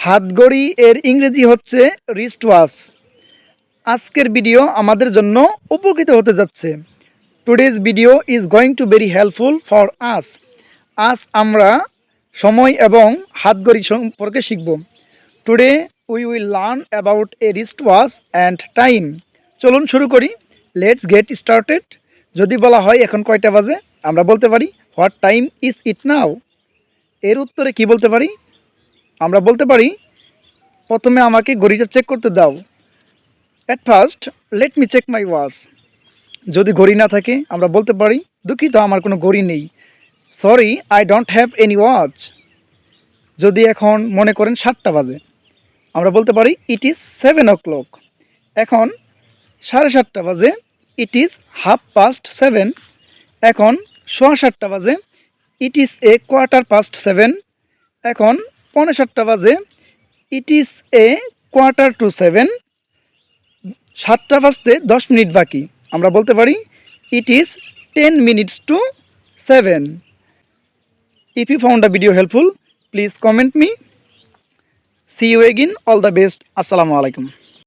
হাতঘড়ি এর ইংরেজি হচ্ছে রিস্ট ওয়াচ। আজকের ভিডিও আমাদের জন্য উপকৃত হতে যাচ্ছে। Today's video is going to very helpful for us. আজ আমরা সময় এবং হাতঘড়ি সম্পর্কে শিখব। Today we will learn about a wrist watch and time. চলুন শুরু করি। Let's get started. যদি বলা হয় এখন কয়টা বাজে, আমরা বলতে পারি what time is it now. এর উত্তরে কি বলতে পারি? আমরা বলতে পারি প্রথমে আমাকে ঘড়িটা চেক করতে দাও। At first let me check my watch. যদি ঘড়ি না থাকে আমরা বলতে পারি দুঃখিত, আমার কোনো ঘড়ি নেই। Sorry, I don't have any watch. যদি এখন মনে করেন 7টা বাজে, আমরা বলতে পারি ইট ইজ 7 o'clock। এখন 7:30 বাজে, ইট ইজ 7:30। এখন 7:15 বাজে, ইট ইজ এ 7:15। এখন 7:45 বাজে, ইট ইজ এ 6:45। 7টা বাজতে 10 মিনিট বাকি, আমরা বলতে পারি it is 10 minutes to 7। If you found the video helpful, please comment me. See you again. All the best. Assalamu alaikum.